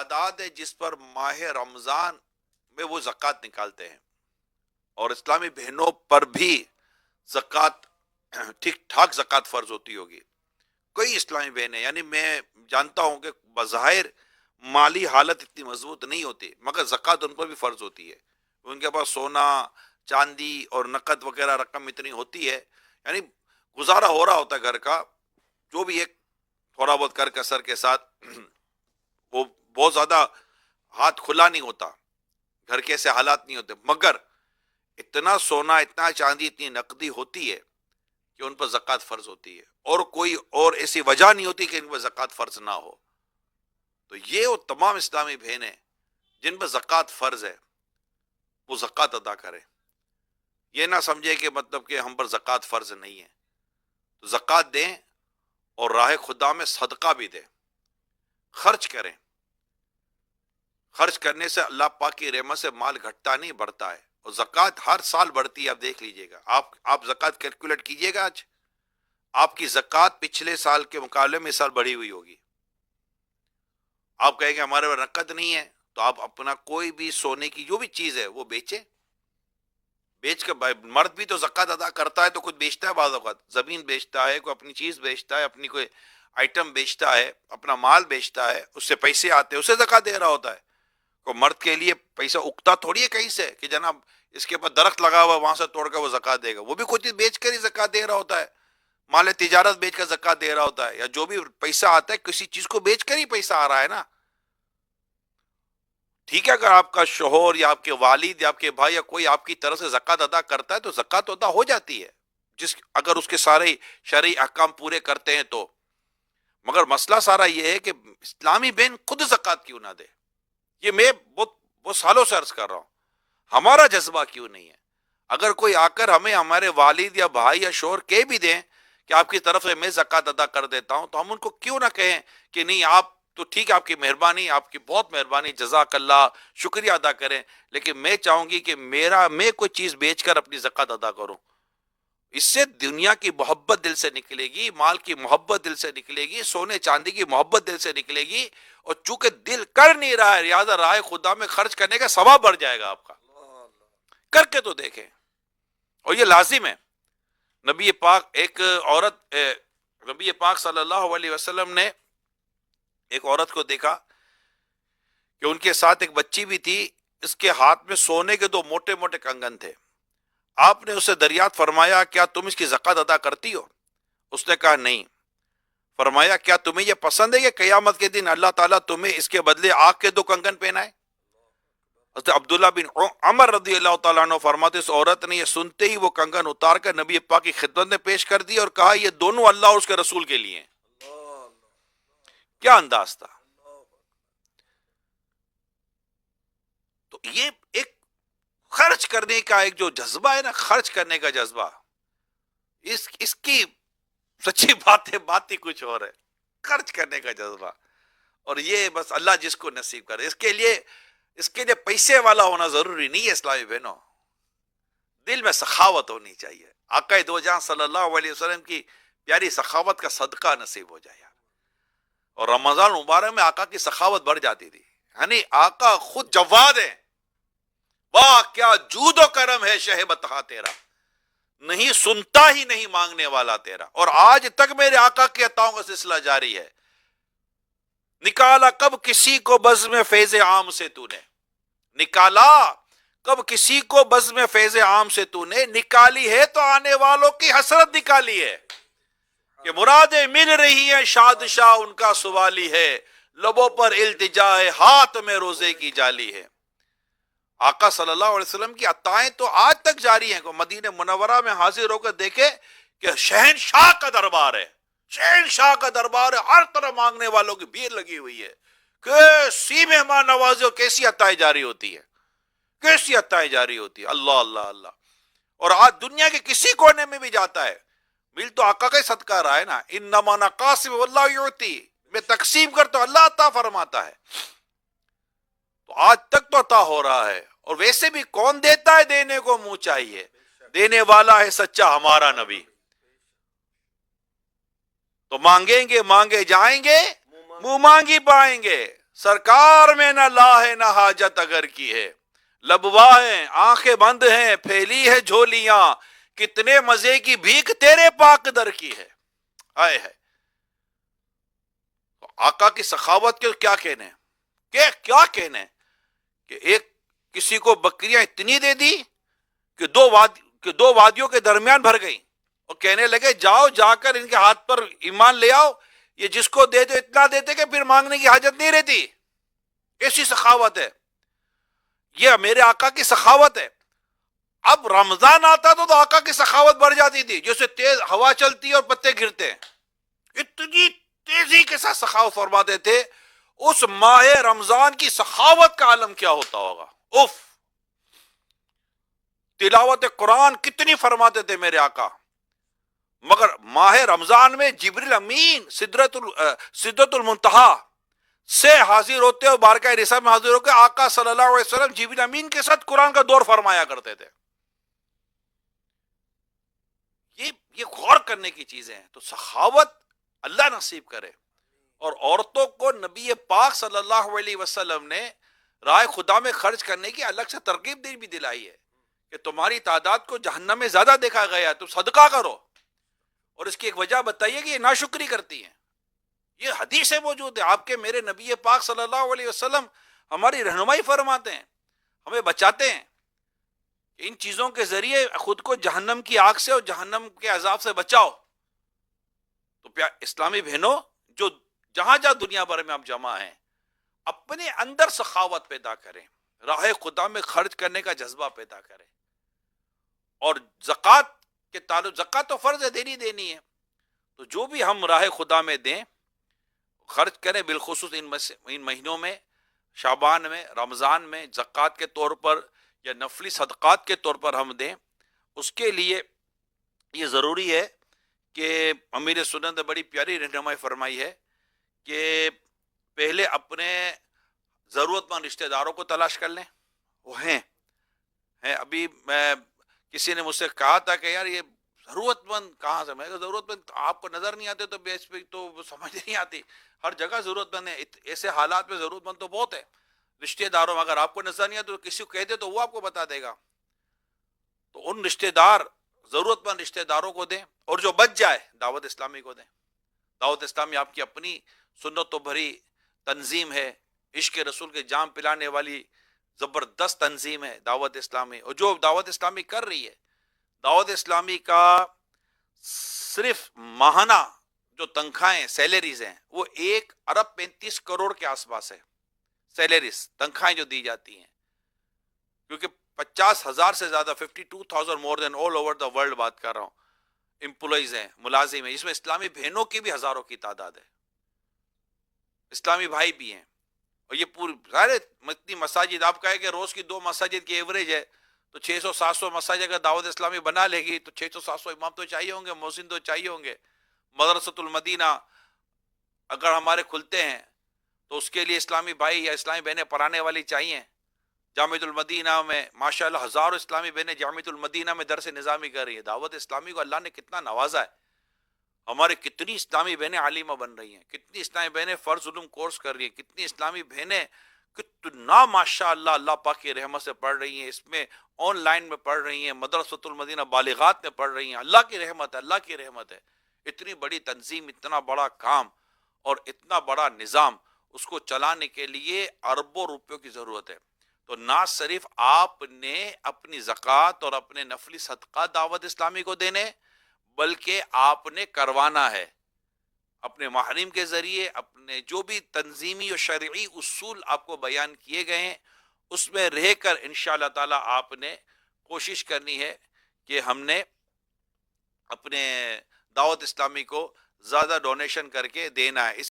تعداد ہے جس پر ماہ رمضان میں وہ زکوٰۃ نکالتے ہیں، اور اسلامی بہنوں پر بھی زکوٰۃ ٹھیک ٹھاک زکوٰۃ فرض ہوتی ہوگی. کئی اسلامی بہنیں، یعنی میں جانتا ہوں کہ بظاہر مالی حالت اتنی مضبوط نہیں ہوتی مگر زکوٰۃ ان پر بھی فرض ہوتی ہے. ان کے پاس سونا چاندی اور نقد وغیرہ رقم اتنی ہوتی ہے، یعنی گزارا ہو رہا ہوتا ہے گھر کا، جو بھی ایک تھوڑا بہت کر کسر کے ساتھ، وہ بہت زیادہ ہاتھ کھلا نہیں ہوتا، گھر کے ایسے حالات نہیں ہوتے، مگر اتنا سونا اتنا چاندی اتنی نقدی ہوتی ہے کہ ان پر زکوٰۃ فرض ہوتی ہے، اور کوئی اور ایسی وجہ نہیں ہوتی کہ ان پر زکوٰۃ فرض نہ ہو. تو یہ وہ تمام اسلامی بہنیں جن پر زکوٰۃ فرض ہے وہ زکوٰۃ ادا کریں. یہ نہ سمجھے کہ مطلب کہ ہم پر زکوٰۃ فرض نہیں ہے. تو زکوٰۃ دیں اور راہ خدا میں صدقہ بھی دیں، خرچ کریں. خرچ کرنے سے اللہ پاک کی رحمت سے مال گھٹتا نہیں بڑھتا ہے، اور زکوٰۃ ہر سال بڑھتی ہے. آپ دیکھ لیجئے گا، آپ زکوٰۃ کیلکولیٹ کیجئے گا، آج آپ کی زکوٰۃ پچھلے سال کے مقابلے میں اس سال بڑھی ہوئی ہوگی. آپ کہیں گے ہمارے پاس نقد نہیں ہے، تو آپ اپنا کوئی بھی سونے کی جو بھی چیز ہے وہ بیچیں. بیچ کے مرد بھی تو زکوٰۃ ادا کرتا ہے تو کچھ بیچتا ہے، بعض اوقات زمین بیچتا ہے، کوئی اپنی چیز بیچتا ہے، اپنی کوئی آئٹم بیچتا ہے، اپنا مال بیچتا ہے، اس سے پیسے آتے ہیں، اسے زکوٰۃ دے رہا ہوتا ہے. کوئی مرد کے لیے پیسہ اگتا تھوڑی ہے کہیں سے کہ جناب اس کے پاس درخت لگا ہوا وہاں سے توڑ کر وہ زکوٰۃ دے گا. وہ بھی کوئی چیز بیچ کر ہی زکوٰۃ دے رہا ہوتا ہے، مال تجارت بیچ کر زکوٰۃ دے رہا ہوتا ہے، یا جو بھی پیسہ آتا ہے کسی چیز کو بیچ کر ہی پیسہ آ رہا ہے نا. ٹھیک ہے، اگر آپ کا شوہر یا آپ کے والد یا آپ کے بھائی یا کوئی آپ کی طرف سے زکوٰۃ ادا کرتا ہے تو زکوٰۃ ادا ہو جاتی ہے، اگر اس کے سارے شرعی احکام پورے کرتے ہیں تو. مگر مسئلہ سارا یہ ہے کہ اسلامی بہن خود زکوٰۃ کیوں نہ دے. یہ میں بہت سالوں سے عرض کر رہا ہوں، ہمارا جذبہ کیوں نہیں ہے؟ اگر کوئی آ کر ہمیں ہمارے والد یا بھائی یا شوہر کہہ بھی دیں کہ آپ کی طرف سے میں زکوٰۃ ادا کر دیتا ہوں، تو ہم ان کو کیوں نہ کہیں کہ نہیں آپ تو ٹھیک ہے، آپ کی مہربانی، آپ کی بہت مہربانی، جزاک اللہ، شکریہ ادا کریں، لیکن میں چاہوں گی کہ میں کوئی چیز بیچ کر اپنی زکوٰۃ ادا کروں. اس سے دنیا کی محبت دل سے نکلے گی، مال کی محبت دل سے نکلے گی، سونے چاندی کی محبت دل سے نکلے گی، اور چونکہ دل کر نہیں رہا ہے لہٰذا راہ خدا میں خرچ کرنے کا ثواب بڑھ جائے گا آپ کا. کر کے تو دیکھیں، اور یہ لازم ہے. نبی پاک صلی اللہ علیہ وسلم نے ایک عورت کو دیکھا کہ ان کے ساتھ ایک بچی بھی تھی، اس کے ہاتھ میں سونے کے 2 موٹے موٹے کنگن تھے. آپ نے اسے دریافت فرمایا کیا تم اس کی زکوٰۃ ادا کرتی ہو؟ اس نے کہا نہیں. فرمایا کیا تمہیں یہ پسند ہے کہ قیامت کے دن اللہ تعالیٰ تمہیں اس کے بدلے آگ کے 2 کنگن پہنائے؟ حضرت عبداللہ بن عمر رضی اللہ تعالیٰ عنہ فرماتے اس عورت نے یہ سنتے ہی وہ کنگن اتار کر نبی پاک کی خدمت میں پیش کر دی اور کہا یہ دونوں اللہ اور اس کے رسول کے لیے ہیں. کیا انداز تھا! تو یہ ایک خرچ کرنے کا ایک جو جذبہ ہے نا، خرچ کرنے کا جذبہ، اس کی سچی بات ہی کچھ اور ہے، خرچ کرنے کا جذبہ. اور یہ بس اللہ جس کو نصیب کرے. اس کے لیے پیسے والا ہونا ضروری نہیں ہے اسلامی بہنوں، دل میں سخاوت ہونی چاہیے. آقا دو جہاں صلی اللہ علیہ وسلم کی پیاری سخاوت کا صدقہ نصیب ہو جائے. اور رمضان مبارک میں آقا کی سخاوت بڑھ جاتی تھی، یعنی آقا خود جواد ہیں. واہ کیا جود و کرم ہے شہ بتہا تیرا، نہیں سنتا ہی نہیں مانگنے والا تیرا. اور آج تک میرے آقا کی عطاؤں کا سلسلہ جاری ہے. نکالا کب کسی کو بزم فیض عام سے تو نے، نکالا کب کسی کو بزم فیض عام سے تو نے، نکالی ہے تو آنے والوں کی حسرت نکالی ہے. کہ مرادیں مل رہی ہیں شادشاہ ان کا سوالی ہے، لبوں پر التجا ہے ہاتھ میں روزے کی جالی ہے. آقا صلی اللہ علیہ وسلم کی عطائیں تو آج تک جاری ہیں. مدینہ منورہ میں حاضر ہو کر دیکھے کہ شہنشاہ کا دربار ہے، شہنشاہ کا دربار ہے، ہر طرح مانگنے والوں کی بھیڑ لگی ہوئی ہے. کیسی مہمان نوازی اور کیسی عطائیں جاری ہوتی ہے، کیسی عطائیں جاری ہوتی ہے. اللہ اللہ اللہ. اور آج دنیا کے کسی کونے میں بھی جاتا ہے، مل تو آقا کا ہی صدقہ رہا ہے نا. انما انا قاسم واللہ یعطی، میں تقسیم کرتا ہوں اللہ عطا فرماتا ہے. تو آج تک تو عطا ہو رہا ہے. اور ویسے بھی کون دیتا ہے؟ دینے کو منہ چاہیے، دینے والا ہے سچا ہمارا نبی. تو مانگیں گے مانگے جائیں گے، منہ مانگی پائیں گے. سرکار میں نہ لا ہے نہ حاجت اگر کی ہے، لبوا ہیں آنکھیں بند ہیں پھیلی ہے جھولیاں، کتنے مزے کی بھیک تیرے پاک در کی ہے۔ آئے ہے آقا کی سخاوت کے کیا کہنے، کیا کہنے کہ ایک کسی کو بکریاں اتنی دے دی کہ دو وادیوں کے درمیان بھر گئی، اور کہنے لگے جاؤ جا کر ان کے ہاتھ پر ایمان لے آؤ، یہ جس کو دیتے اتنا دیتے کہ پھر مانگنے کی حاجت نہیں رہتی۔ ایسی سخاوت ہے، یہ میرے آقا کی سخاوت ہے۔ اب رمضان آتا تو آقا کی سخاوت بڑھ جاتی تھی، جیسے تیز ہوا چلتی ہے اور پتے گرتے ہیں، اتنی تیزی کے ساتھ سخاوت فرماتے تھے۔ اس ماہ رمضان کی سخاوت کا عالم کیا ہوتا ہوگا، اف! تلاوت قرآن کتنی فرماتے تھے میرے آقا، مگر ماہ رمضان میں جبریل امین سدرۃ المنتہا سے حاضر ہوتے اور بارگاہ رسالت میں حاضر ہو کے آقا صلی اللہ علیہ وسلم جبریل امین کے ساتھ قرآن کا دور فرمایا کرتے تھے۔ یہ غور کرنے کی چیزیں ہیں۔ تو سخاوت اللہ نصیب کرے، اور عورتوں کو نبی پاک صلی اللہ علیہ وسلم نے راہ خدا میں خرچ کرنے کی الگ سے ترغیب بھی دلائی ہے کہ تمہاری تعداد کو جہنم میں زیادہ دیکھا گیا ہے، تم صدقہ کرو، اور اس کی ایک وجہ بتائیے کہ یہ ناشکری کرتی ہیں۔ یہ حدیث سے موجود ہے، آپ کے میرے نبی پاک صلی اللہ علیہ وسلم ہماری رہنمائی فرماتے ہیں، ہمیں بچاتے ہیں، ان چیزوں کے ذریعے خود کو جہنم کی آگ سے اور جہنم کے عذاب سے بچاؤ۔ تو اسلامی بہنوں، جو جہاں دنیا بھر میں آپ جمع ہیں، اپنے اندر سخاوت پیدا کریں، راہ خدا میں خرچ کرنے کا جذبہ پیدا کریں، اور زکوٰۃ کے تعلق، زکوٰۃ تو فرض ہے، دینی ہے، تو جو بھی ہم راہ خدا میں دیں خرچ کریں، بالخصوص ان مہینوں میں، شعبان میں، رمضان میں، زکوٰۃ کے طور پر یا نفلی صدقات کے طور پر ہم دیں۔ اس کے لیے یہ ضروری ہے کہ امیر سنت نے بڑی پیاری رہنمائی فرمائی ہے کہ پہلے اپنے ضرورت مند رشتہ داروں کو تلاش کر لیں، وہ ہیں۔ ابھی کسی نے مجھ سے کہا تھا کہ یار یہ ضرورت مند کہاں سے، میں کہا ضرورت مند آپ کو نظر نہیں آتے تو بیس پہ تو سمجھ نہیں آتی، ہر جگہ ضرورت مند ہے، ایسے حالات میں ضرورت مند تو بہت ہے رشتہ داروں میں، اگر آپ کو نظر نہیں آتے تو کسی کو کہہ دے تو وہ آپ کو بتا دے گا۔ تو ان ضرورت مند رشتہ داروں کو دیں، اور جو بچ جائے دعوت اسلامی کو دیں۔ دعوت اسلامی آپ کی اپنی سنت و بھری تنظیم ہے، عشق رسول کے جام پلانے والی زبردست تنظیم ہے دعوت اسلامی، اور جو دعوت اسلامی کر رہی ہے، دعوت اسلامی کا صرف ماہانہ جو تنخواہیں سیلریز ہیں وہ 1.35 ارب کے آس پاس ہے، سیلریز تنخواہیں جو دی جاتی ہیں، کیونکہ 50,000 سے زیادہ 52,000 مور دین آل اوور دا ورلڈ بات کر رہا ہوں امپلائیز ہیں، ملازم ہیں، اس میں اسلامی بہنوں کی بھی ہزاروں کی تعداد ہے، اسلامی بھائی بھی ہیں، اور یہ پوری سارے اتنی مساجد، آپ کہے کہ روز کی 2 مساجد کی ایوریج ہے تو 600-700 مساجد اگر دعوت اسلامی بنا لے گی تو 600-700 امام تو چاہیے ہوں گے، مؤذن تو چاہیے ہوں گے۔ مدرسۃ المدینہ اگر ہمارے کھلتے ہیں تو اس کے لیے اسلامی بھائی یا اسلامی بہنیں پڑھانے والی چاہیے۔ جامعۃ المدینہ میں ماشاءاللہ ہزاروں اسلامی بہنیں جامعۃ المدینہ میں درس نظامی کر رہی ہے۔ دعوت اسلامی کو اللہ نے کتنا نوازا ہے، ہمارے کتنی اسلامی بہنیں عالمہ بن رہی ہیں، کتنی اسلامی بہنیں فرض علوم کورس کر رہی ہیں، کتنی اسلامی بہنیں کتنا ماشاءاللہ اللہ پاک کی رحمت سے پڑھ رہی ہیں، اس میں آن لائن میں پڑھ رہی ہیں، مدرسۃ المدینہ بالغات میں پڑھ رہی ہیں۔ اللہ کی رحمت ہے، اللہ کی رحمت ہے۔ اتنی بڑی تنظیم، اتنا بڑا کام اور اتنا بڑا نظام، اس کو چلانے کے لیے اربوں روپیوں کی ضرورت ہے۔ تو نہ صرف آپ نے اپنی زکوٰۃ اور اپنے نفلی صدقات دعوت اسلامی کو دینے، بلکہ آپ نے کروانا ہے اپنے محرم کے ذریعے، اپنے جو بھی تنظیمی اور شرعی اصول آپ کو بیان کیے گئے ہیں اس میں رہ کر انشاءاللہ تعالی آپ نے کوشش کرنی ہے کہ ہم نے اپنے دعوت اسلامی کو زیادہ ڈونیشن کر کے دینا ہے۔